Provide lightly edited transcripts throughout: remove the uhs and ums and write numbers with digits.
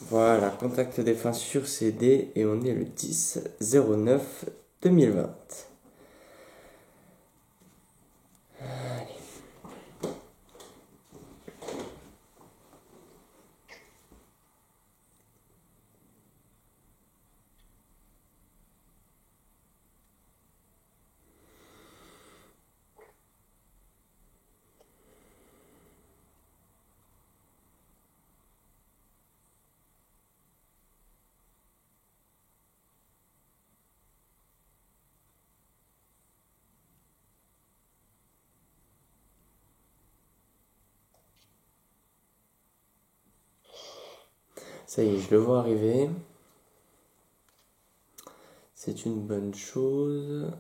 Voilà, contact défunt sur CD et on est le 10/09/2020. Ça y est, je le vois arriver. C'est une bonne chose.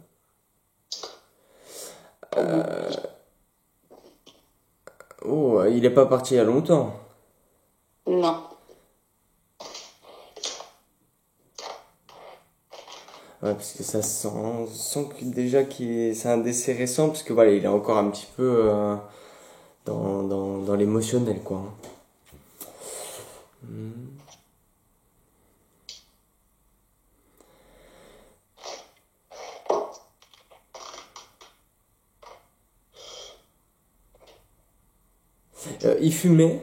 Oh, il est pas parti il y a longtemps. Non. Ouais, parce que ça sent, on sent déjà c'est un décès récent, parce que voilà, il est encore un petit peu dans l'émotionnel, quoi. Il fumait.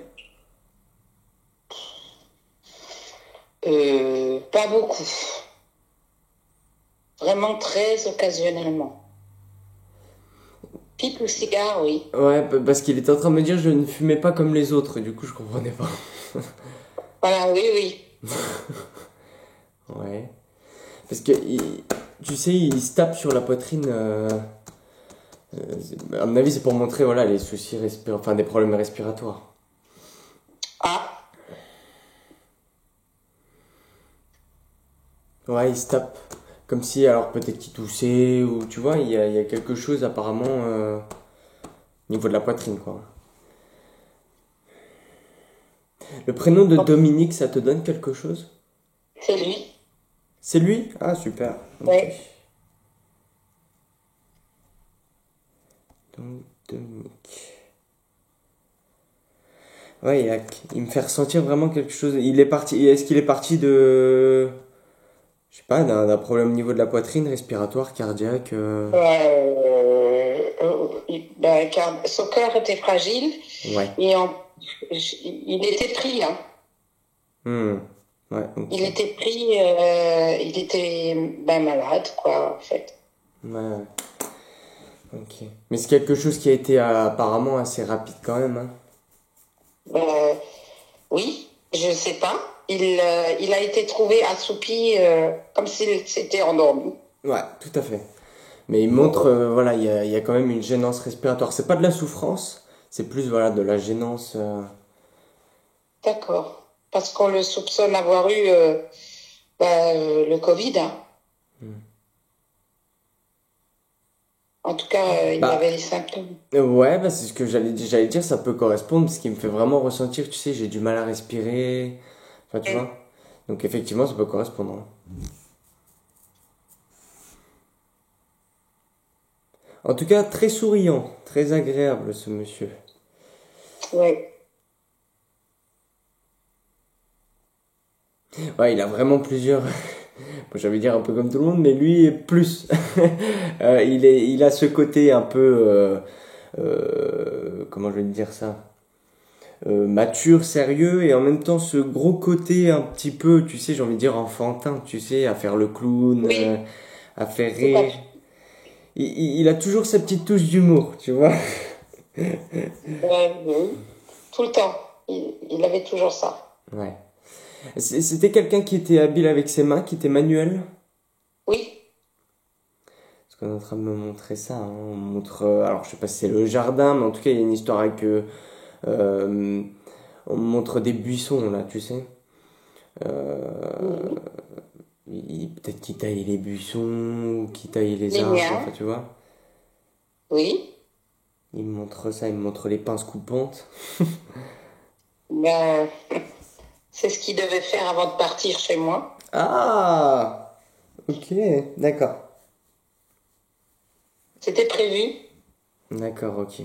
Pas beaucoup. Vraiment très occasionnellement. Pipe ou cigare, oui. Ouais, parce qu'il était en train de me dire je ne fumais pas comme les autres, du coup je comprenais pas. Voilà, oui, oui. Ouais. Parce que, tu sais, il se tape sur la poitrine. À mon avis, c'est pour montrer voilà, les soucis enfin des problèmes respiratoires. Ah, Ouais, il se tape. Comme si, alors peut-être qu'il toussait, ou tu vois, il y a quelque chose apparemment au niveau de la poitrine, quoi. Le prénom de Dominique, ça te donne quelque chose? c'est lui. C'est lui? Ah, super. Ok. Oui. Donc, Dominique. Ouais, il me fait ressentir vraiment quelque chose. Il est parti. Est-ce qu'il est parti de. Je sais pas, d'un problème au niveau de la poitrine, respiratoire, cardiaque. Car son cœur était fragile Ouais. et il était pris, hein. Hmm. Ouais, ok. Il était malade, quoi, en fait. Ouais, ouais. Ok. Mais c'est quelque chose qui a été apparemment assez rapide quand même, hein. Euh, oui, je sais pas. Il a été trouvé assoupi comme s'il s'était endormi. Ouais, tout à fait. Mais il montre, voilà, il y a quand même une gênance respiratoire. C'est pas de la souffrance, c'est plus, voilà, de la gênance. D'accord. Parce qu'on le soupçonne avoir eu le Covid, hein. En tout cas, il Bah, avait les symptômes. ouais, bah, c'est ce que j'allais dire, ça peut correspondre, parce qu'il me fait vraiment ressentir, tu sais, j'ai du mal à respirer. Enfin, tu vois. Donc, effectivement, ça peut correspondre, hein. En tout cas, très souriant, très agréable, ce monsieur. Oui. Ouais, il a vraiment plusieurs. Bon, j'allais dire un peu comme tout le monde, mais lui, plus. Il a ce côté un peu. Comment je vais te dire ça? Mature, sérieux, et en même temps ce gros côté un petit peu, tu sais, j'ai envie de dire enfantin, tu sais, à faire le clown, Oui, à faire tout à rire. fait. Il a toujours sa petite touche d'humour, tu vois. Oui. Tout le temps. Il avait toujours ça. Ouais. C'était quelqu'un qui était habile avec ses mains, qui était manuel. Oui. Parce qu'on est en train de me montrer ça, hein. On montre, alors je sais pas si c'est le jardin, mais en tout cas il y a une histoire avec, euh, on montre des buissons là, tu sais. Mhm. Peut-être qu'il taille les buissons ou qu'il taille les Les arbres, miens. enfin tu vois. Oui. Il me montre ça, il me montre les pinces coupantes. Ben, c'est ce qu'il devait faire avant de partir chez moi. Ah, ok, d'accord. C'était prévu. D'accord, ok.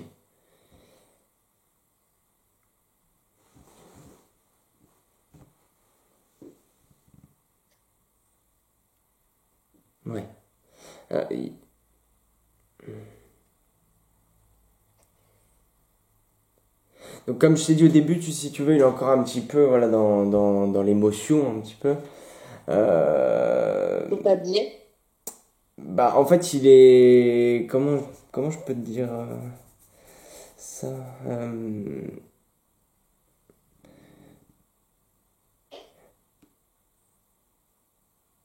Ouais. Euh, il- donc comme je t'ai dit au début, si tu veux, il est encore un petit peu voilà, dans l'émotion, un petit peu. Euh, C'est-à-dire, Bah, en fait, il est. Comment je peux te dire ça euh,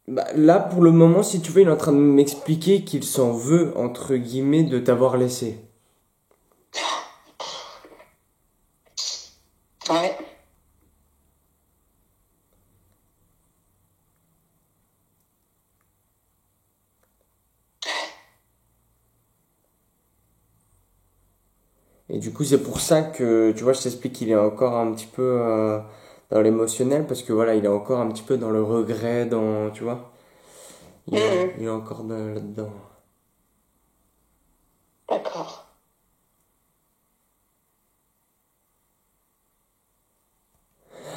Bah, là, pour le moment, si tu veux, il est en train de m'expliquer qu'il s'en veut, entre guillemets, de t'avoir laissé. ouais. Et du coup, c'est pour ça que, tu vois, je t'explique qu'il est encore un petit peu dans l'émotionnel, parce que voilà, il est encore un petit peu dans le regret, tu vois, Mhm. il est encore là-dedans. D'accord.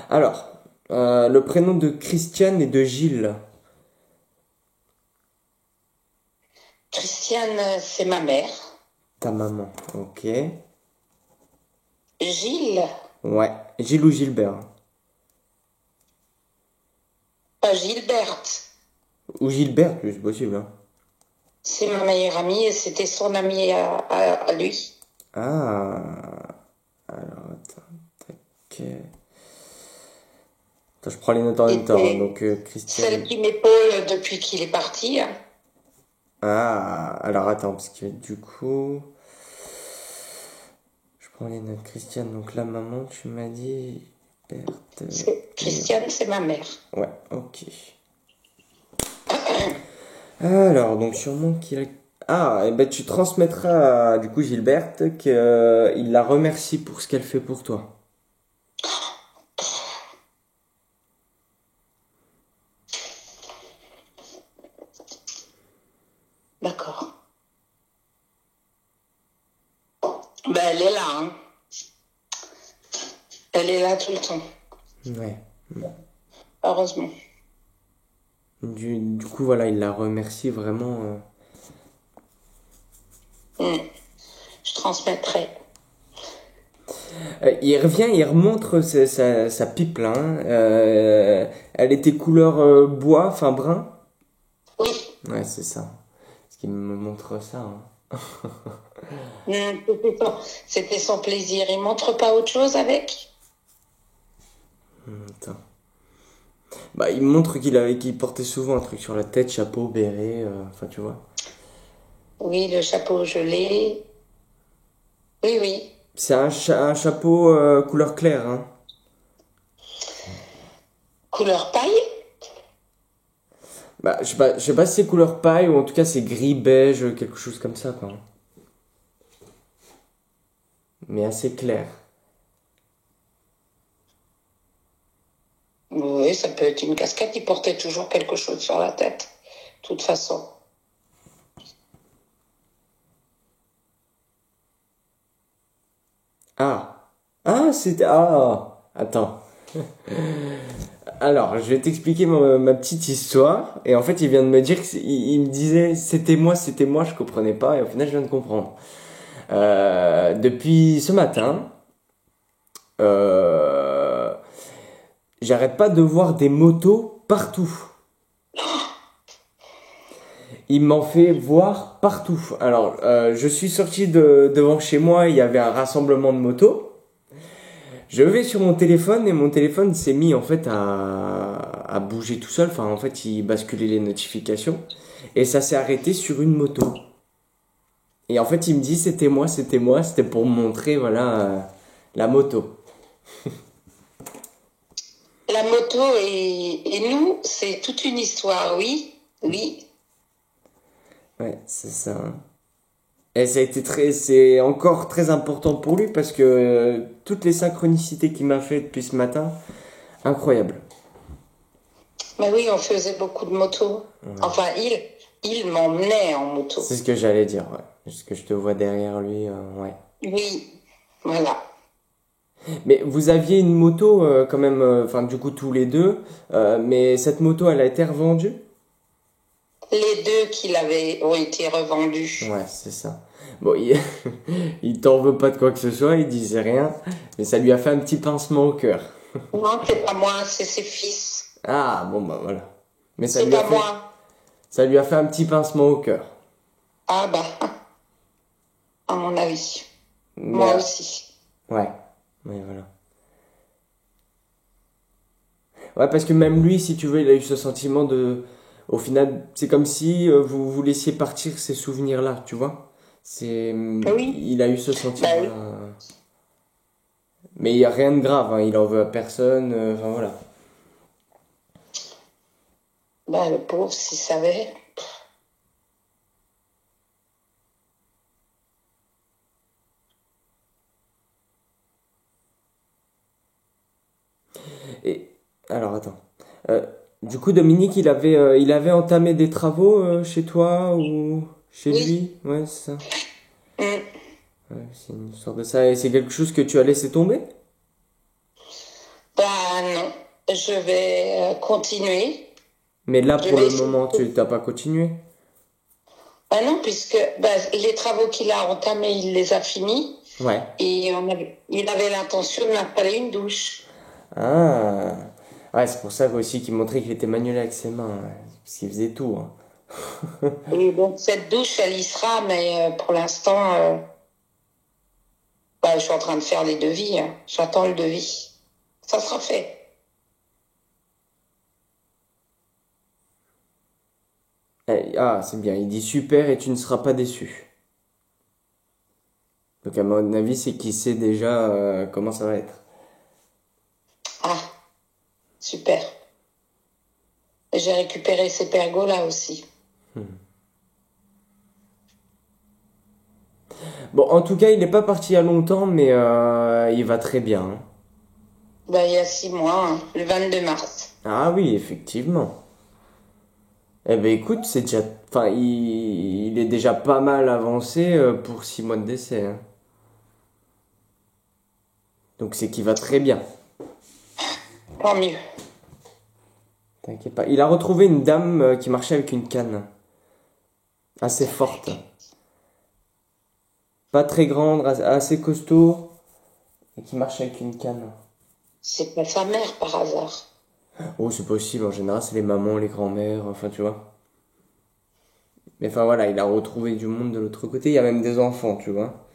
Alors, le prénom de Christiane et de Gilles, Christiane, c'est ma mère. ta maman, ok. Gilles, Ouais, Gilles ou Gilbert. pas Gilberte. Ou Gilbert, plus possible, hein. C'est ma meilleure amie et c'était son amie à lui. Ah, alors attends, tac. Attends, je prends les notes en Et même temps, hein. c'est Donc, celle Christiane. qui m'épaule depuis qu'il est parti, hein. Ah, alors attends, parce que du coup, je prends les notes. Christiane, donc la maman, tu m'as dit. Berthe. Et... Christiane, c'est ma mère. Ouais, ok. Alors, donc sûrement qu'il a. Ah, et ben tu transmettras à, du coup Gilberte qu'il la remercie pour ce qu'elle fait pour toi. D'accord. Ben, elle est là, hein. Elle est là tout le temps, Ouais. heureusement. Du coup, voilà, il la remercie vraiment. Hmm. Je transmettrai. Il revient, il remontre sa pipe là, hein. Elle était couleur bois, enfin brun. Oui. Ouais, c'est ça. Parce qu'il me montre ça, hein. C'était son plaisir. Il montre pas autre chose avec? Attends. Bah, il me montre qu'il portait souvent un truc sur la tête, chapeau, béret, enfin tu vois. Oui, le chapeau gelé. Oui, oui. C'est un chapeau couleur claire, hein. Couleur paille? Bah, je sais pas si c'est couleur paille ou en tout cas c'est gris, beige, quelque chose comme ça, quoi. Mais assez clair. Oui, ça peut être une casquette. Il portait toujours quelque chose sur la tête. De toute façon. Ah. Ah, c'était... Ah. Attends. Alors, je vais t'expliquer ma petite histoire. Et en fait, il vient de me dire il me disait c'était moi, je comprenais pas. Et au final, je viens de comprendre. Depuis ce matin, euh, j'arrête pas de voir des motos partout. Il m'en fait voir partout. Alors, je suis sorti devant chez moi, il y avait un rassemblement de motos. Je vais sur mon téléphone et mon téléphone s'est mis en fait à bouger tout seul. Enfin, en fait, il basculait les notifications et ça s'est arrêté sur une moto. Et en fait, il me dit c'était moi, c'était pour me montrer voilà la moto. La moto et nous, c'est toute une histoire, oui. Oui. Ouais, c'est ça, hein. Et ça a été c'est encore très important pour lui parce que toutes les synchronicités qu'il m'a fait depuis ce matin, incroyable. Mais oui, on faisait beaucoup de motos. Enfin, il m'emmenait en moto. C'est ce que j'allais dire, ouais. Parce que je te vois derrière lui, ouais. Oui. Voilà. Mais vous aviez une moto quand même, enfin du coup tous les deux, mais cette moto elle a été revendue? Les deux ont été revendus. Ouais, c'est ça. Bon, il, il t'en veut pas de quoi que ce soit, il disait rien, mais ça lui a fait un petit pincement au cœur. Non, c'est pas moi, c'est ses fils. Ah, bon, bah voilà. Mais C'est pas moi. ça lui a fait un petit pincement au cœur. Ah bah, à mon avis. Mais, Moi aussi. ouais, ouais, voilà. Ouais, parce que même lui, si tu veux, il a eu ce sentiment de... Au final, c'est comme si vous vous laissiez partir ces souvenirs-là, tu vois. Oui, Il a eu ce bah oui. sentiment-là. Mais il n'y a rien de grave, hein, il en veut à personne, enfin voilà. Bah le pauvre, s'il savait. Et, alors attends. Euh, du coup, Dominique, il avait entamé des travaux chez toi ou chez Oui. lui? Ouais, c'est ça. Mm. Ouais, c'est une sorte de ça. Et c'est quelque chose que tu as laissé tomber? Bah non, je vais continuer. Mais là, Je pour vais le essayer. moment, tu t'as pas continué? Bah non, puisque bah, les travaux qu'il a entamés, il les a finis. Ouais. Et il avait l'intention de m'installer une douche. Ah. Ouais, c'est pour ça aussi qu'il montrait qu'il était manuel avec ses mains, ouais. Parce qu'il faisait tout, hein. Et donc cette douche, elle y sera, mais pour l'instant, bah, je suis en train de faire les devis, hein. J'attends le devis. Ça sera fait. Ah, c'est bien. Il dit super et tu ne seras pas déçu. Donc à mon avis, c'est qu'il sait déjà comment ça va être. Ah, super. Et j'ai récupéré ces pergolas aussi. Bon, en tout cas, il n'est pas parti il y a longtemps, mais il va très bien, hein. Bah, il y a 6 mois, hein, le 22 mars. Ah oui, effectivement. Eh ben écoute, c'est déjà, enfin, il est déjà pas mal avancé pour 6 mois de décès, hein. Donc c'est qu'il va très bien. Tant mieux. T'inquiète pas. Il a retrouvé une dame qui marchait avec une canne, assez forte, pas très grande, assez costaud, et qui marche avec une canne. C'est pas sa mère par hasard. Oh, c'est possible. En général, c'est les mamans, les grands-mères, enfin, tu vois. Mais enfin voilà, il a retrouvé du monde de l'autre côté. Il y a même des enfants, tu vois.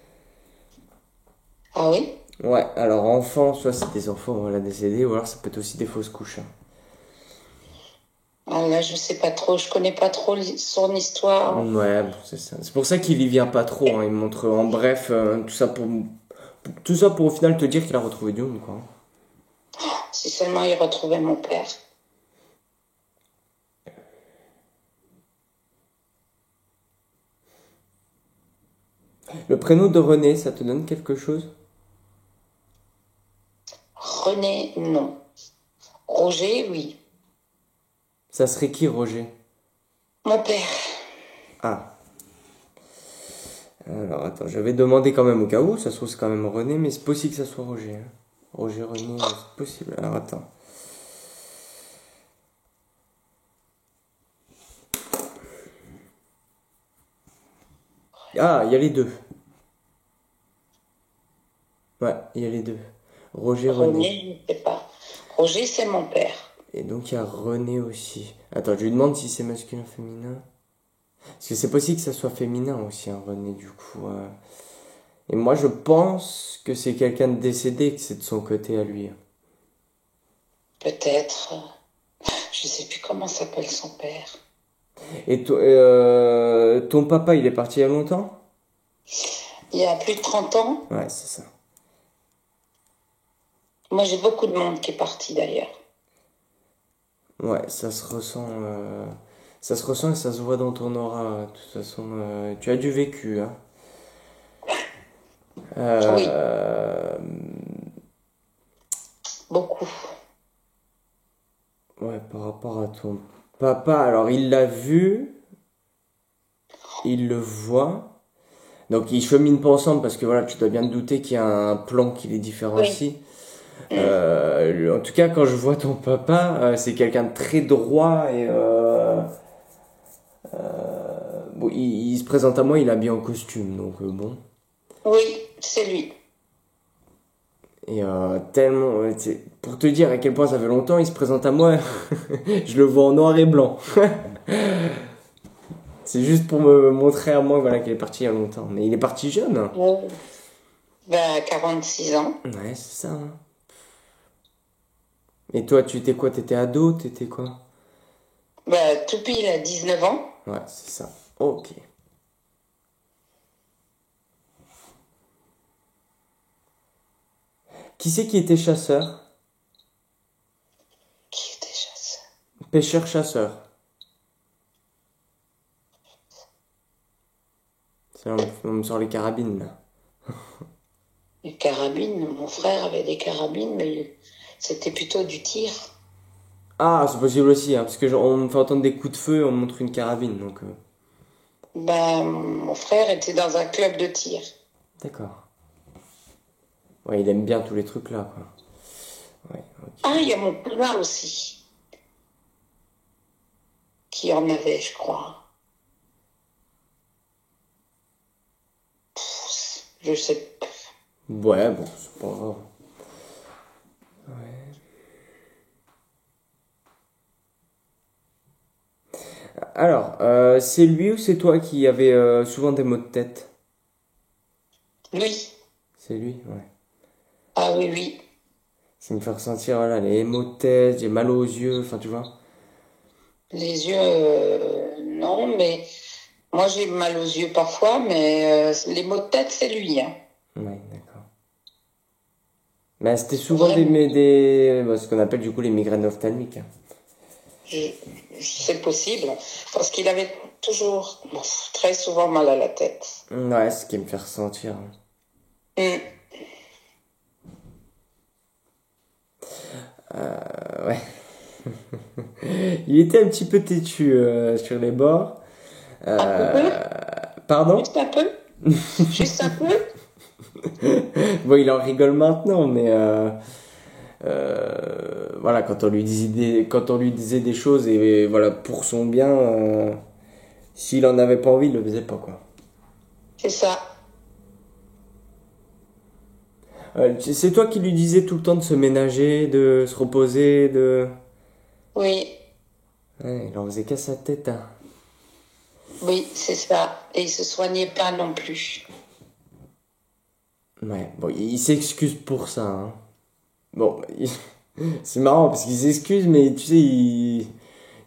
Ah oui? Ouais, alors enfants, soit c'est des enfants, voilà, décédés, ou alors ça peut être aussi des fausses couches, hein. Ah, là, je sais pas trop, je connais pas trop son histoire. Ouais, bon, c'est ça. C'est pour ça qu'il y vient pas trop, hein. Il montre en bref tout ça pour au final te dire qu'il a retrouvé du monde, quoi. Si seulement il retrouvait mon père. Le prénom de René, ça te donne quelque chose? René, non. Roger, oui. Ça serait qui, Roger? Mon père. Ah. Alors attends, je vais demander quand même au cas où, ça se trouve c'est quand même René, mais c'est possible que ça soit Roger, hein. Roger, René, c'est possible. Alors attends. Ah, il y a les deux. Ouais, il y a les deux. Roger, René. René, je ne sais pas. Roger, c'est mon père. Et donc il y a René aussi. Attends, je lui demande si c'est masculin, féminin. Parce que c'est possible que ça soit féminin aussi, hein, René, du coup. Et moi, je pense que c'est quelqu'un de décédé, que c'est de son côté à lui. Peut-être. Je sais plus comment s'appelle son père. Et ton papa, il est parti il y a longtemps? Il y a plus de 30 ans. Ouais, c'est ça. Moi, j'ai beaucoup de monde qui est parti d'ailleurs. Ouais, ça se ressent et ça se voit dans ton aura. De toute façon, tu as du vécu, hein. Oui, Euh, beaucoup. ouais, par rapport à ton papa, alors il l'a vu, il le voit. Donc ils cheminent pas ensemble parce que voilà, tu dois bien te douter qu'il y a un plan qui les Oui. différencie. En tout cas, quand je vois ton papa, c'est quelqu'un de très droit et bon, il se présente à moi, il est habillé en costume, donc bon. Oui, c'est lui. Et tellement, pour te dire à quel point ça fait longtemps, il se présente à moi, je le vois en noir et blanc. C'est juste pour me montrer à moi, voilà, qu'il est parti il y a longtemps. Mais il est parti jeune, hein. Oh. Ben, 46 ans. Ouais, c'est ça, hein. Et toi, tu étais quoi? T'étais ado? T'étais quoi? Ben, Toupie, il a 19 ans. Ouais, c'est ça. Ok. Qui c'est qui était chasseur? Qui était chasseur? Pêcheur-chasseur. C'est là, on me sort les carabines, là. Les carabines, mon frère avait des carabines, mais c'était plutôt du tir. Ah, c'est possible aussi, hein, parce que on me fait entendre des coups de feu, on me montre une carabine, donc... Ben, mon frère était dans un club de tir. D'accord. Ouais, il aime bien tous les trucs là, quoi. Ouais, ok. Ah, il y a mon cousin aussi, qui en avait, je crois. Je sais pas. Ouais, bon, c'est pas grave. Alors, c'est lui ou c'est toi qui avait souvent des maux de tête? Lui. C'est lui, ouais. Ah oui, oui. Ça me fait ressentir, voilà, les maux de tête, j'ai mal aux yeux, enfin, tu vois. Les yeux, non, mais moi j'ai mal aux yeux parfois, mais les maux de tête, c'est lui, hein. Ouais, d'accord. Mais c'était souvent Vraiment. ce qu'on appelle du coup les migraines ophtalmiques, hein. Je- c'est possible, parce qu'il avait toujours, bon, très souvent mal à la tête. Ouais, ce qui me fait ressentir. Hmm. Ouais. Il était un petit peu têtu sur les bords. Un peu? Pardon? Juste un peu? Juste un peu? Bon, il en rigole maintenant, mais voilà, quand on lui disait des choses et voilà pour son bien, s'il en avait pas envie, il le faisait pas quoi. C'est ça. C'est toi qui lui disais tout le temps de se ménager, de se reposer, de. Oui, Ouais, il en faisait qu'à sa tête, hein. oui, c'est ça. Et il se soignait pas non plus. Ouais, bon, il s'excuse pour ça, hein. Bon, c'est marrant parce qu'il s'excuse, mais tu sais,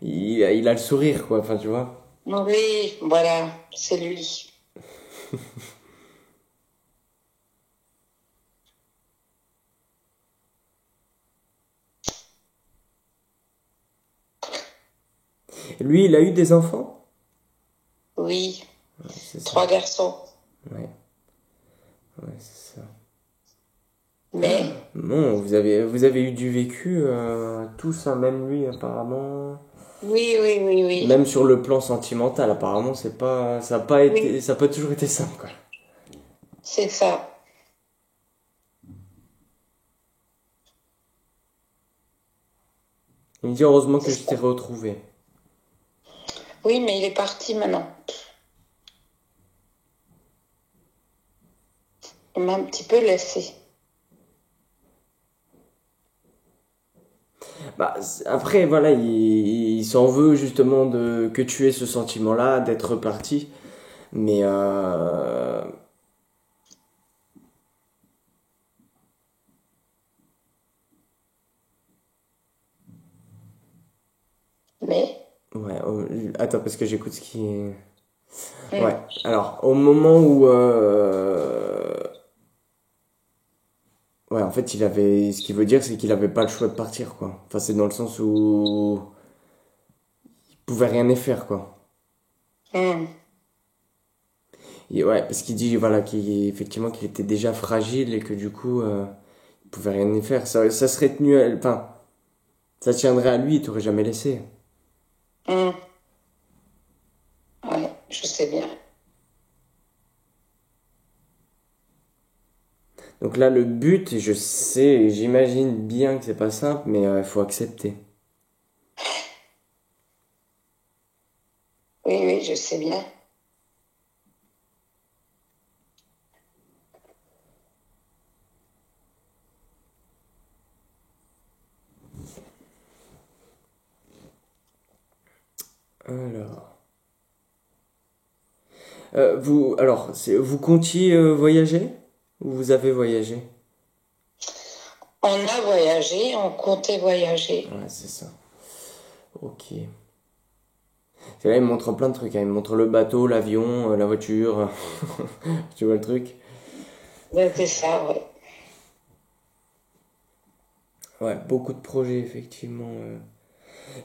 il a le sourire, quoi. Enfin, tu vois. Oui, voilà, c'est lui. Et lui, il a eu des enfants? Oui, Ouais, c'est ça. 3 garçons. Ouais, ouais, c'est ça. Mais, Bon, vous avez eu du vécu, tous, hein, même lui, apparemment. oui, oui, oui, oui. Même sur le plan sentimental, apparemment, ça a pas Oui, été, ça a pas toujours été simple, quoi. c'est ça. Il me dit heureusement que C'est je t'ai ça. retrouvé. Oui, mais il est parti maintenant. Il m'a un petit peu laissé. Bah, après, voilà, il s'en veut justement que tu aies ce sentiment-là, d'être reparti. Mais Mais, ouais, attends, parce que j'écoute ce qui est. Ouais, hmm, alors, au moment où. Ouais, en fait, ce qu'il veut dire, c'est qu'il avait pas le choix de partir, quoi. Enfin, c'est dans le sens où il pouvait rien y faire, quoi. hmm, Et ouais, parce qu'il dit, voilà, effectivement, qu'il était déjà fragile et que du coup, il pouvait rien y faire. Ça serait tenu enfin, ça tiendrait à lui, il t'aurait jamais laissé. hmm. Ouais, je sais bien. Donc là, le but, je sais, j'imagine bien que c'est pas simple, mais il faut accepter. Oui, oui, je sais bien. Alors, vous comptiez voyager? Ou vous avez voyagé? On a voyagé, on comptait voyager. Ouais, c'est ça. Ok. C'est là, il me montre plein de trucs, hein. Il me montre le bateau, l'avion, la voiture. Tu vois le truc? Ouais, c'est ça, ouais. Ouais, beaucoup de projets, effectivement.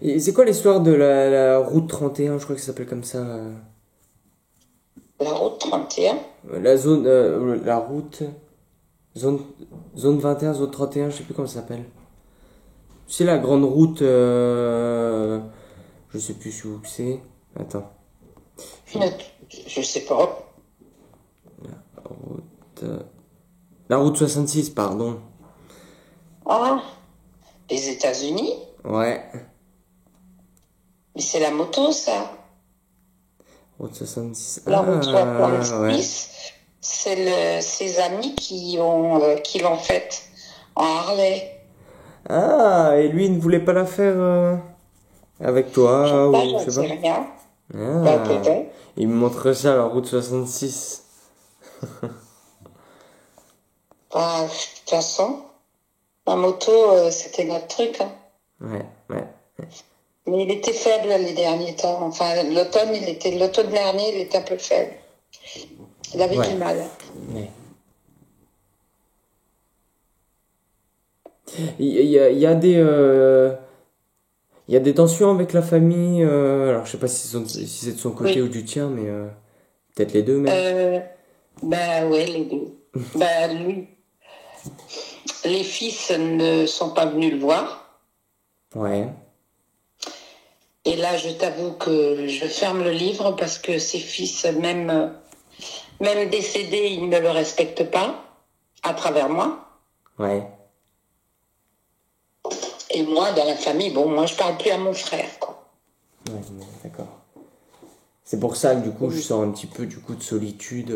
Et c'est quoi l'histoire de la route 31, je crois que ça s'appelle comme ça. La route 31. La zone, la route, zone, zone 21, zone 31, je sais plus comment ça s'appelle. C'est la grande route, je sais plus où c'est. Attends. Je sais pas. Route, la route 66, pardon. Ah, les États-Unis? Ouais. Mais c'est la moto, ça. Route 66. La route Ah, ouais. 66, c'est ses amis qui l'ont faite en Harley. Ah, et lui, il ne voulait pas la faire avec Je sais toi, pas, ou je j'en sais sais pas. rien. Bah, Ah, peut-être. il me montre ça, la route 66. Bah, de toute façon, la moto, c'était notre truc, hein. Ouais, ouais, Mais il était faible les derniers temps. Enfin, l'automne dernier, il était un peu faible. Il avait ouais. du mal. Ouais. Il y a il y a des tensions avec la famille. Alors, je sais pas si c'est de son côté ou Oui. du tien, mais peut-être les deux même. Ben ouais, les deux. Ben lui, les fils ne sont pas venus le voir. Ouais, Et là, je t'avoue que je ferme le livre parce que ses fils, même décédés, ils ne le respectent pas à travers moi. ouais, Et moi, dans la famille, bon, moi, je parle plus à mon frère, quoi. ouais, d'accord. C'est pour ça que du coup, je sens un petit peu du coup de solitude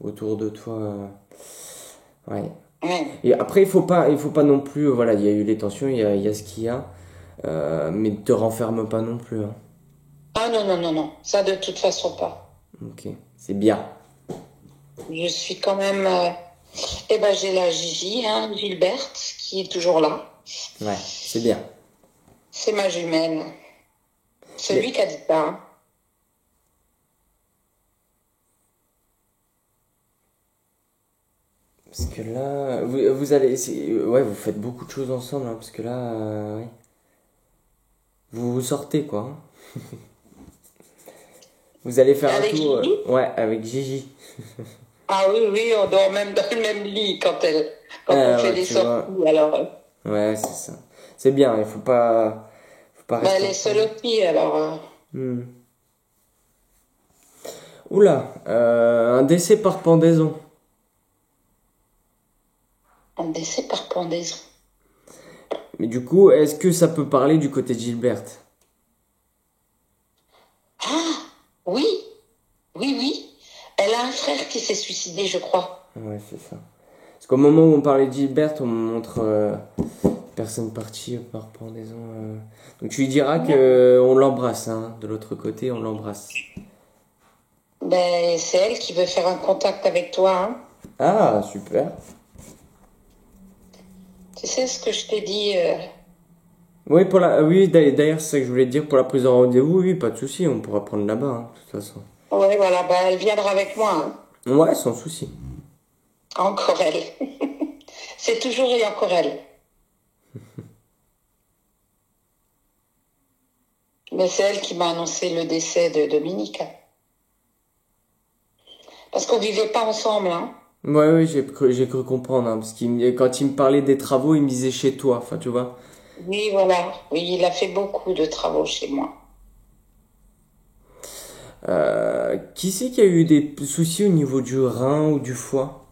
autour de toi. Ouais. Ouais. Et après, il faut pas non plus. Voilà, il y a eu les tensions, il y a ce qu'il y a, mais ne te renferme pas non plus, hein. Ah non, non, non, non. Ça, de toute façon, pas. Ok, c'est bien. Je suis quand même... Eh ben, j'ai la Gigi, hein, Gilberte, qui est toujours là. Ouais, c'est bien. C'est ma jumelle. C'est lui Mais qui a dit ça, hein. parce que là, vous allez, ouais, vous faites beaucoup de choses ensemble, hein, parce que là, ouais, vous vous sortez quoi, hein. Vous allez faire un Avec tour, Gigi? ouais, avec Gigi. Ah oui, oui, on dort même dans le même lit quand on Ah fait ouais, des tu sorties. vois, Alors, ouais, c'est ça. C'est bien, il faut pas ben, rester elle est seule ensemble. aussi, alors. Hmm. Oula, un décès par pendaison. On décès par pendaison. Mais du coup, est-ce que ça peut parler du côté de Gilberte? Ah, oui, oui, oui. Elle a un frère qui s'est suicidé, je crois. Ouais, c'est ça. Parce qu'au moment où on parlait de Gilberte, on me montre personne partie par pendaison. Donc tu lui diras que on l'embrasse, hein. De l'autre côté, on l'embrasse. Ben, c'est elle qui veut faire un contact avec toi, hein. Ah, super. Tu sais ce que je t'ai dit Oui, oui, d'ailleurs, c'est ça que je voulais te dire pour la prise de rendez-vous. Oui, pas de souci, on pourra prendre là-bas, hein, de toute façon. Ouais, voilà, ben, elle viendra avec moi, hein. Ouais, sans souci. Encore elle. C'est toujours et encore elle. Mais c'est elle qui m'a annoncé le décès de Dominique. Parce qu'on vivait pas ensemble, hein. Ouais, oui, j'ai cru comprendre, hein, parce quand il me parlait des travaux, il me disait chez toi, enfin, tu vois. Oui, voilà. Oui, il a fait beaucoup de travaux chez moi. Qui c'est qui a eu des soucis au niveau du rein ou du foie?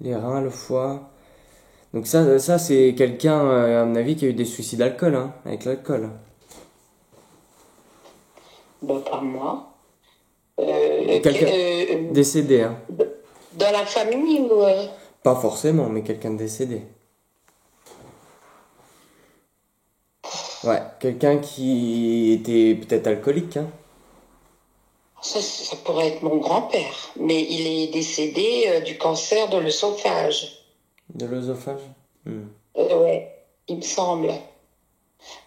Les reins, le foie. Donc ça c'est quelqu'un, à mon avis, qui a eu des soucis d'alcool, hein, avec l'alcool. Ben, pas moi. Quelqu'un décédé, hein. Dans la famille ou... Pas forcément, mais quelqu'un de décédé. Ouais, quelqu'un qui était peut-être alcoolique, hein. Ça pourrait être mon grand-père, mais il est décédé du cancer de l'œsophage. De l'œsophage. Hmm. Ouais, il me semble.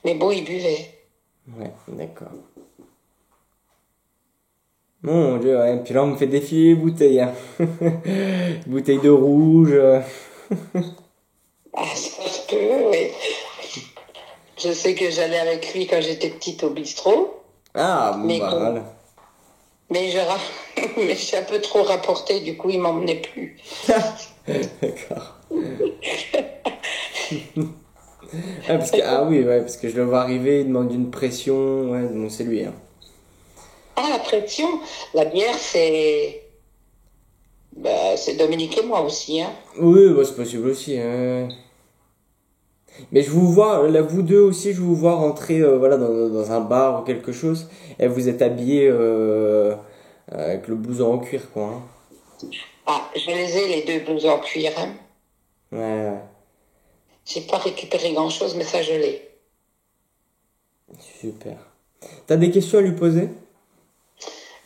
Mais bon, il buvait. Ouais, d'accord. Mon Dieu, ouais. Puis là, on me fait défiler les bouteilles, hein. Bouteille de rouge. Ah, ça se peut, oui. Je sais que j'allais avec lui quand j'étais petite au bistrot, Ah, bon, mais, bah, voilà. mais mais j'ai un peu trop rapporté, du coup, il m'emmenait plus. D'accord. Ah oui, ouais, parce que je le vois arriver, il demande une pression. Ouais, bon, c'est lui, hein. Ah, la pression, la bière, c'est Dominique et moi aussi, hein. Oui, bah, c'est possible aussi, hein. Mais je vous vois, là, vous deux aussi, je vous vois rentrer voilà, dans un bar ou quelque chose, et vous êtes habillés avec le blouson en cuir, quoi, hein. Ah, je les ai, les deux blouses en cuir, hein. Ouais, ouais, J'ai pas récupéré grand-chose, mais ça, je l'ai. super. T'as des questions à lui poser?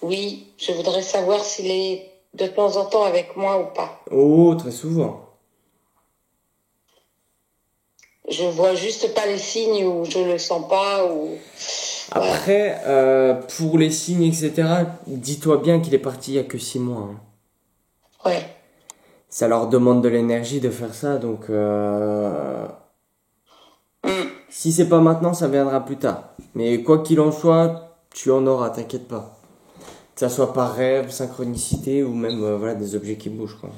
Oui, je voudrais savoir s'il est de temps en temps avec moi ou pas. Oh, très souvent. Je vois juste pas les signes où je le sens pas ou voilà. Après, pour les signes, etc., dis-toi bien qu'il est parti il y a que 6 mois, hein. Ouais. Ça leur demande de l'énergie de faire ça, donc Hmm. si c'est pas maintenant, ça viendra plus tard. Mais quoi qu'il en soit, tu en auras, t'inquiète pas. Que ça soit par rêve, synchronicité ou même voilà, des objets qui bougent, quoi.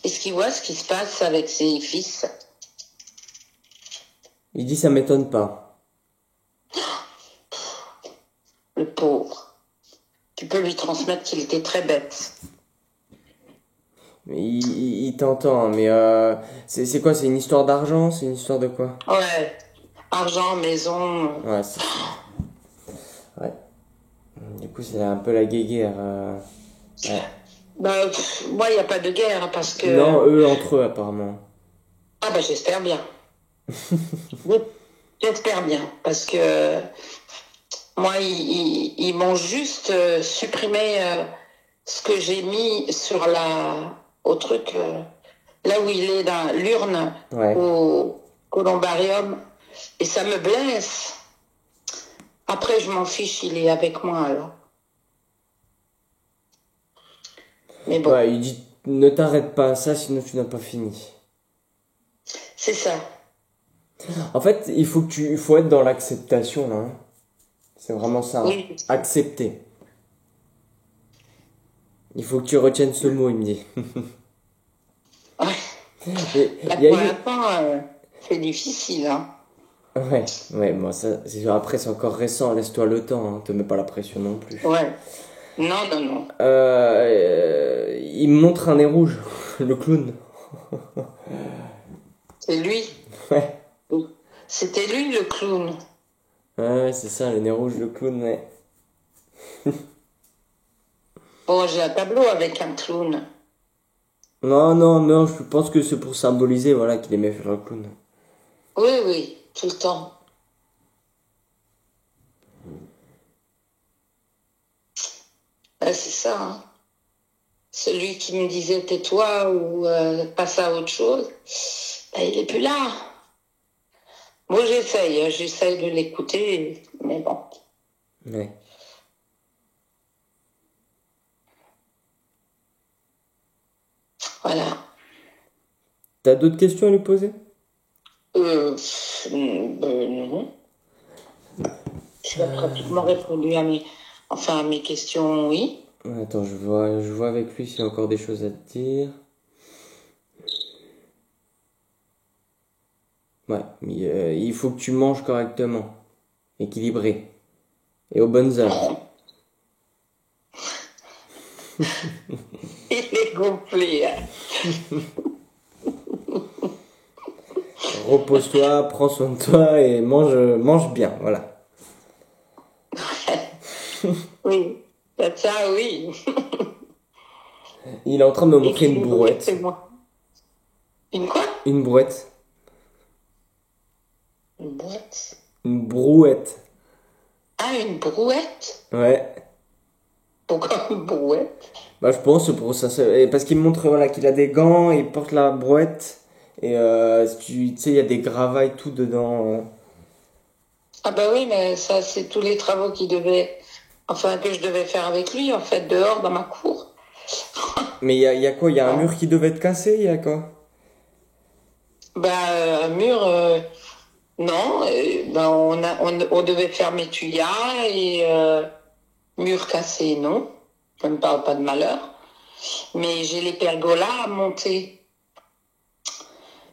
Est-ce qu'il voit ce qui se passe avec ses fils? Il dit ça m'étonne pas. Le pauvre. Tu peux lui transmettre qu'il était très bête. Mais il t'entend, mais c'est quoi? C'est une histoire d'argent? C'est une histoire de quoi? Ouais. Argent, maison. Ouais, ouais. Du coup, c'est un peu la guéguerre. Ouais. Bah, moi, il n'y a pas de guerre parce que. Non, eux entre eux, apparemment. Ah, bah, j'espère bien. Oui, j'espère bien parce que moi, ils m'ont juste supprimé ce que j'ai mis sur au truc, là où il est dans l'urne, Ouais. au columbarium, et ça me blesse. Après, je m'en fiche, il est avec moi alors. Mais bon, Ouais, il dit ne t'arrête pas à ça, sinon tu n'as pas fini. c'est ça. En fait, il faut être dans l'acceptation, là, hein. C'est vraiment ça, hein. Oui. Accepter. Il faut que tu retiennes ce mot, il me dit. Et Là, il y a pour eu... l'instant, c'est difficile, hein. Ouais, ouais, bon, ça, après, c'est encore récent, laisse-toi le temps, hein, te mets pas la pression non plus. Ouais. Non, non, non. Il me montre un nez rouge, le clown. C'est lui. Ouais, C'était lui le clown. ouais, c'est ça, le nez rouge, le clown, ouais. Bon, j'ai un tableau avec un clown. Non, non, non, je pense que c'est pour symboliser, voilà, qu'il aimait faire le clown. Oui, oui, tout le temps. C'est ça, hein. Celui qui me disait tais-toi ou passe à autre chose, ben, il est plus là. Moi, j'essaye de l'écouter, mais bon. Ouais. Voilà. T'as d'autres questions à lui poser? Non. Tu as pratiquement répondu à mes questions, oui. Attends, je vois avec lui s'il y a encore des choses à te dire. Ouais, mais, il faut que tu manges correctement, équilibré, et aux bonnes heures. Il est gonflé, hein. Repose-toi, prends soin de toi et mange bien, voilà. Oui, ça, oui. Il est en train de me montrer une Équilibré, brouette. c'est moi. Une quoi? Une brouette. Une boîte. Une brouette. Ah, une brouette? Ouais. Pourquoi une brouette? Bah, je pense pour ça, parce qu'il me montre voilà qu'il a des gants, il porte la brouette et tu sais il y a des gravats et tout dedans. Ah bah oui, mais ça, c'est tous les travaux que je devais faire avec lui, en fait, dehors, dans ma cour. Mais il y a quoi? Il y a un mur qui devait être cassé, il y a quoi? Bah, un mur, non, ben, on devait faire mes tuyas et mur cassé, non. Je ne parle pas de malheur. Mais j'ai les pergolas à monter.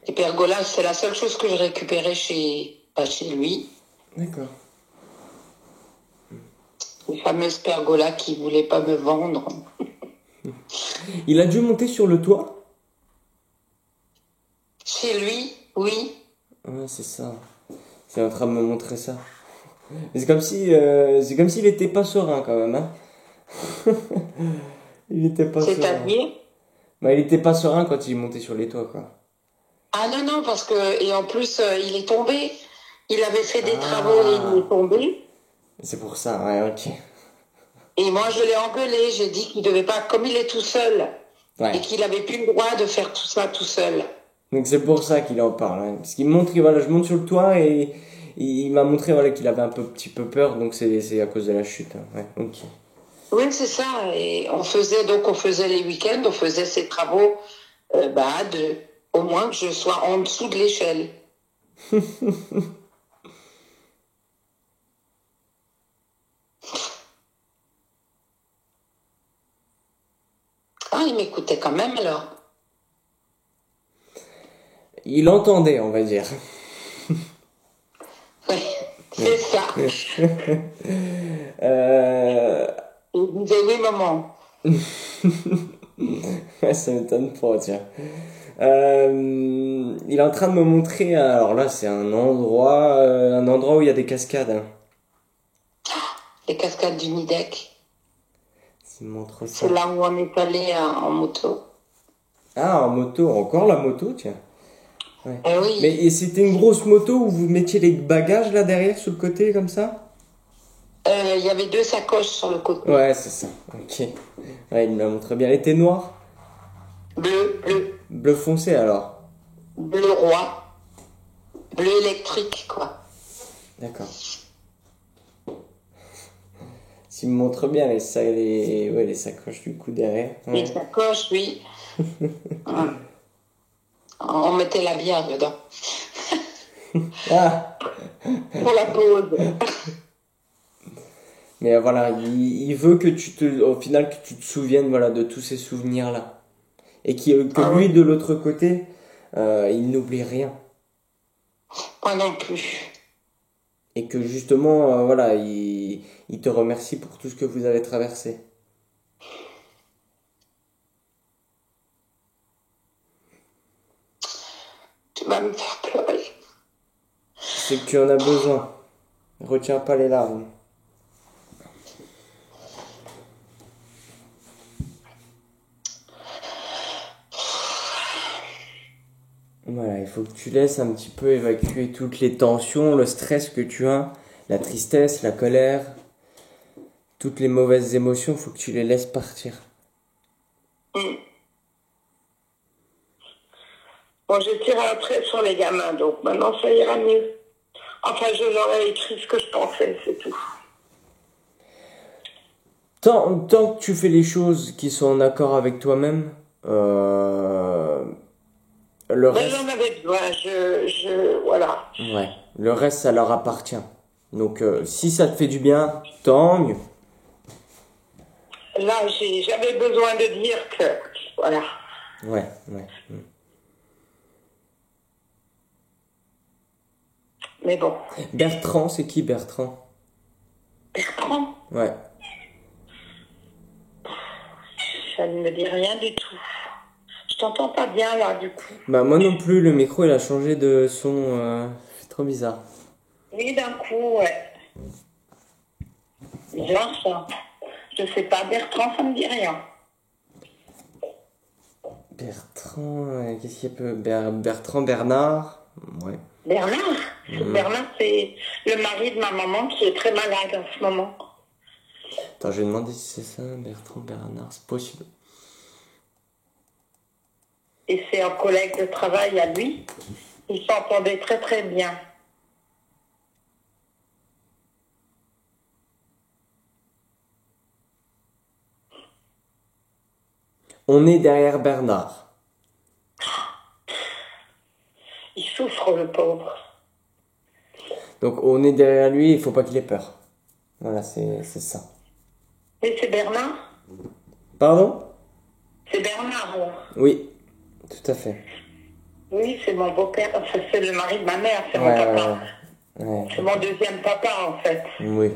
Les pergolas, c'est la seule chose que je récupérais chez lui. D'accord. Les fameuses pergolas qu'il voulait pas me vendre. Il a dû monter sur le toit? Chez lui, oui. Ouais, c'est ça. C'est en train de me montrer ça. Mais c'est comme s'il était pas serein quand même, hein. Il était pas serein. C'est-à-dire? Bah, il était pas serein quand il montait sur les toits, quoi. Ah non, non, parce que, et en plus, il est tombé. Il avait fait des travaux et il Ah, est tombé. c'est pour ça, ouais, ok. Et moi, je l'ai engueulé. J'ai dit qu'il devait pas, comme il est tout seul, Ouais. et qu'il avait plus le droit de faire tout ça tout seul. Donc c'est pour ça qu'il en parle, hein. Parce qu'il me montre que voilà, je monte sur le toit et il m'a montré voilà qu'il avait un petit peu peur, donc c'est à cause de la chute, hein. Ouais, ok. Oui, c'est ça. Et on faisait les week-ends, on faisait ces travaux, au moins que je sois en dessous de l'échelle. Ah, il m'écoutait quand même alors. Il entendait, on va dire. Oui, c'est ça. Euh... Il disait oui, maman. Ouais, ça m'étonne pas, tiens. Il est en train de me montrer, alors là c'est un endroit où il y a des cascades, hein. Les cascades du Nidec. Il me montre ça. C'est là où on est allé en moto. Ah, en moto, encore la moto, tiens. Ouais. Eh oui. Mais et c'était une grosse moto où vous mettiez les bagages là derrière sur le côté comme ça? Il y avait 2 sacoches sur le côté. Ouais, c'est ça. Ok. Ouais, il me l'a montré bien. Elle était noire? Bleu, Bleu foncé alors? bleu roi, bleu électrique, quoi. D'accord. S'il me montre bien les sacoches du coup derrière. Les Ouais. sacoches, oui. Hum. On mettait la bière dedans. Ah! Pour la pause. Mais voilà, il veut que au final, que tu te souviennes, voilà, de tous ces souvenirs-là. Et que Ah lui, ouais. de l'autre côté, il n'oublie rien. Moi non plus. Et que justement, voilà, il te remercie pour tout ce que vous avez traversé. Tu vas me faire pleurer. C'est que tu en as besoin. Retiens pas les larmes. Voilà, il faut que tu laisses un petit peu évacuer toutes les tensions, le stress que tu as, la tristesse, la colère, toutes les mauvaises émotions, il faut que tu les laisses partir. Hum. Bon, j'ai tiré après sur les gamins, donc maintenant ça ira mieux. Enfin, je leur ai écrit ce que je pensais, c'est tout. Tant que tu fais les choses qui sont en accord avec toi-même, le Ben, reste, j'en avais besoin, voilà. ouais, le reste, ça leur appartient. Donc, si ça te fait du bien, tant mieux. Là, j'avais besoin de dire que, voilà. Ouais, ouais. Mais bon, Bertrand, c'est qui Bertrand? Bertrand, Ouais. ça ne me dit rien du tout. Je t'entends pas bien là, du coup. Bah moi non plus, le micro il a changé de son, c'est trop bizarre. Oui, d'un coup, ouais. Bizarre ça. Je sais pas, Bertrand, ça me dit rien. Bertrand, qu'est-ce qu'il peut Bertrand Bernard? Ouais. Bernard. Bernard, c'est le mari de ma maman qui est très malade en ce moment. Attends, je vais demander si c'est ça, Bertrand Bernard, c'est possible. Et c'est un collègue de travail à lui. Ils s'entendaient très très bien. On est derrière Bernard. Il souffre, le pauvre. Donc on est derrière lui, il faut pas qu'il ait peur. Voilà, c'est ça. Et c'est Bernard? Pardon? C'est Bernard, alors. Oui, tout à fait. Oui, c'est mon beau-père. Enfin, c'est le mari de ma mère, c'est mon Ouais, papa. ouais. C'est mon deuxième papa, en fait. Oui.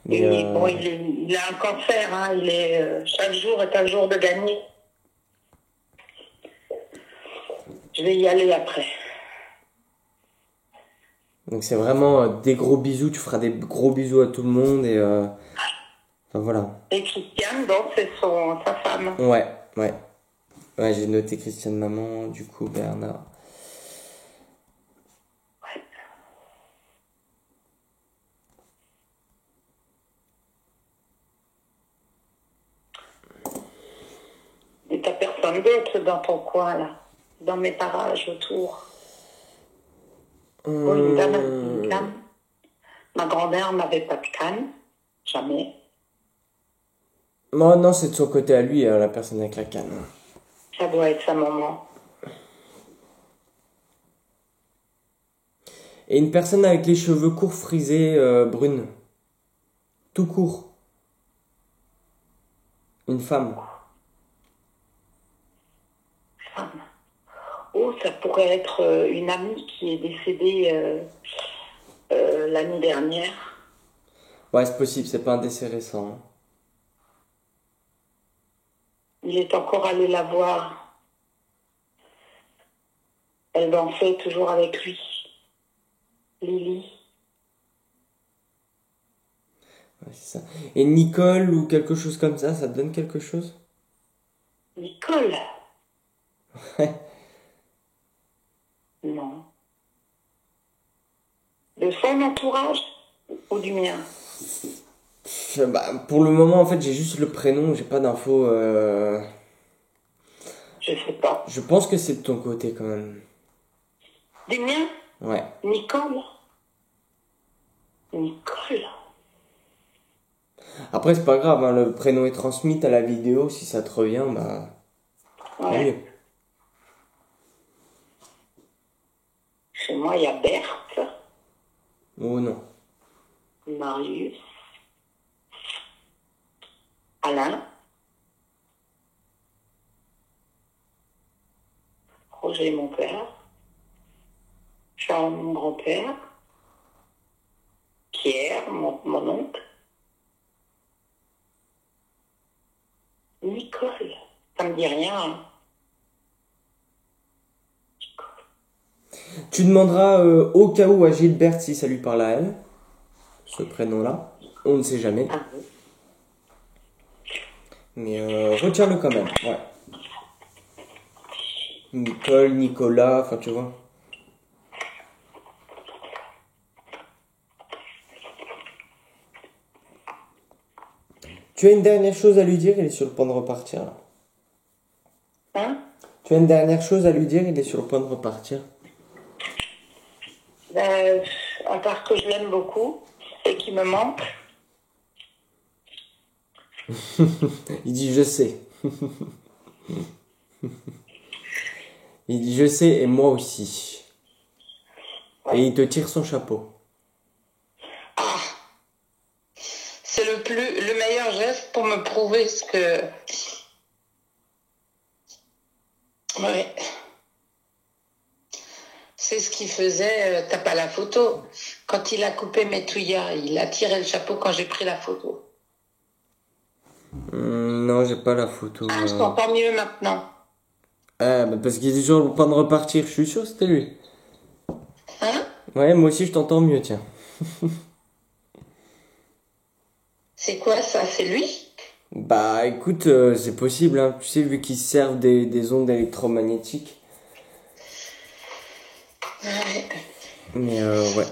Mais, Et bon, il a un cancer, hein. Il est, chaque jour est un jour de gagner. Je vais y aller après. Donc c'est vraiment des gros bisous, tu feras des gros bisous à tout le monde et enfin voilà. Et Christiane, donc, c'est sa femme. Ouais, ouais. Ouais, j'ai noté Christiane maman, du coup Bernard. Ouais. Et t'as personne d'autre dans ton coin, là, dans mes parages autour. Oh, une dame. Ma grand-mère n'avait pas de canne, jamais. Non, c'est de son côté à lui, la personne avec la canne. Ça doit être sa maman. Et une personne avec les cheveux courts frisés brunes. Tout court. Une femme. Femme. Oh, ça pourrait être une amie qui est décédée l'année dernière. Ouais, c'est possible, c'est pas un décès récent. Hein. Il est encore allé la voir. Elle dansait toujours avec lui. Lily. Ouais, c'est ça. Et Nicole ou quelque chose comme ça te donne quelque chose? Nicole. Ouais. Non. De son entourage ou du mien? Bah, pour le moment, en fait, j'ai juste le prénom, j'ai pas d'infos. Je sais pas. Je pense que c'est de ton côté quand même. Du mien? Ouais. Nicole. Nicole. Après, c'est pas grave, hein, le prénom est transmis à la vidéo, si ça te revient, bah. Tant Ouais. mieux. Chez moi, il y a Berthe, Oh non. Marius, Alain, Roger, mon père, Charles, mon grand-père, Pierre, mon oncle, Nicole. Ça me dit rien. Hein. Tu demanderas au cas où à Gilberte si ça lui parle à elle, ce prénom-là. On ne sait jamais. Ah oui. Mais retiens-le quand même, ouais. Nicole, Nicolas, enfin tu vois. Tu as une dernière chose à lui dire, il est sur le point de repartir là. Hein? Tu as une dernière chose à lui dire, il est sur le point de repartir. À part que je l'aime beaucoup et qu'il me manque. Il dit je sais. Il dit je sais et moi aussi. Et il te tire son chapeau. Ah, c'est le meilleur geste pour me prouver ce que... Ouais. C'est ce qu'il faisait, t'as pas la photo. Quand il a coupé mes touillas, il a tiré le chapeau quand j'ai pris la photo. Non, j'ai pas la photo. Ah, je t'entends mieux maintenant. Bah parce qu'il est sur le point de repartir, je suis sûr que c'était lui. Hein? Ouais, moi aussi je t'entends mieux, tiens. C'est quoi ça? C'est lui? Bah écoute, c'est possible, hein. Tu sais, vu qu'ils servent des ondes électromagnétiques. Ouais. Mais ouais.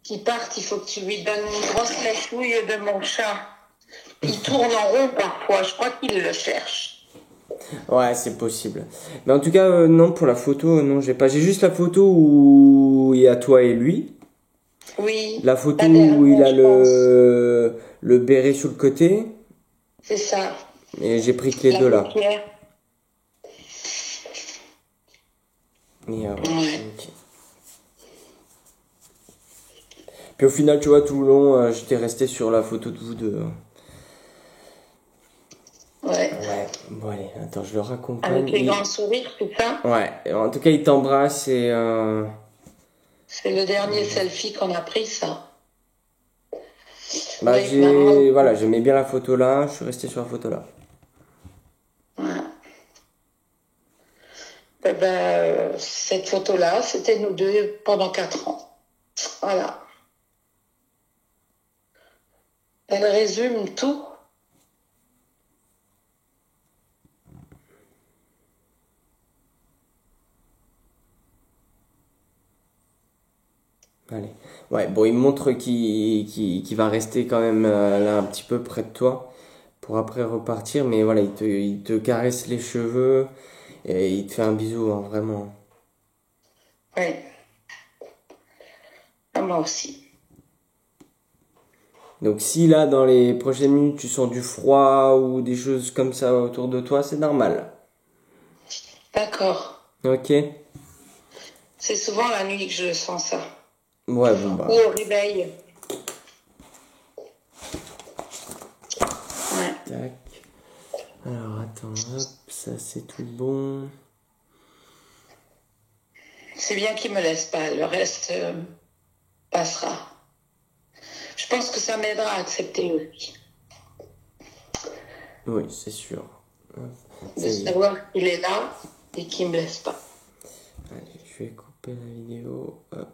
Qu'il parte, il faut que tu lui donnes une grosse lèche-nouille de mon chat. Il tourne en rond parfois, je crois qu'il le cherche. Ouais, c'est possible. Mais en tout cas, non, pour la photo, non, j'ai pas. J'ai juste la photo où il y a toi et lui. Oui, La photo la où il dernière, a je pense. le béret sur le côté. C'est ça, Et j'ai pris que les la deux là. paupière. Et, Ouais, ok. Puis au final, tu vois, tout le long, j'étais resté sur la photo de vous deux. ouais. Ouais, bon allez, attends, je le raccompagne. Avec les grands sourires, c'est ça. Ouais, en tout cas, il t'embrasse et... C'est le dernier selfie qu'on a pris, ça. Bah, Avec maman. voilà, j'aimais bien la photo là, je suis resté sur la photo là. Ouais. Eh ben, cette photo-là, c'était nous deux pendant 4 ans. Voilà. Elle résume tout. Allez. Ouais, bon, il me montre qu'il va rester quand même là un petit peu près de toi pour après repartir, mais voilà, il te caresse les cheveux et il te fait un bisou, hein, vraiment. Oui. Ah, moi aussi. Donc si là, dans les prochaines minutes, tu sens du froid ou des choses comme ça autour de toi, c'est normal. D'accord. Ok? C'est souvent la nuit que je sens ça. Ouais, bon Ou bah. au réveil. Ouais. Tac. Alors attends, hop, ça c'est tout bon. C'est bien qu'il me laisse pas. Le reste passera. Je pense que ça m'aidera à accepter aussi. Oui, c'est sûr. Hop, De ça y est. savoir qu'il est là et qu'il me laisse pas. Allez, je vais couper la vidéo. Hop.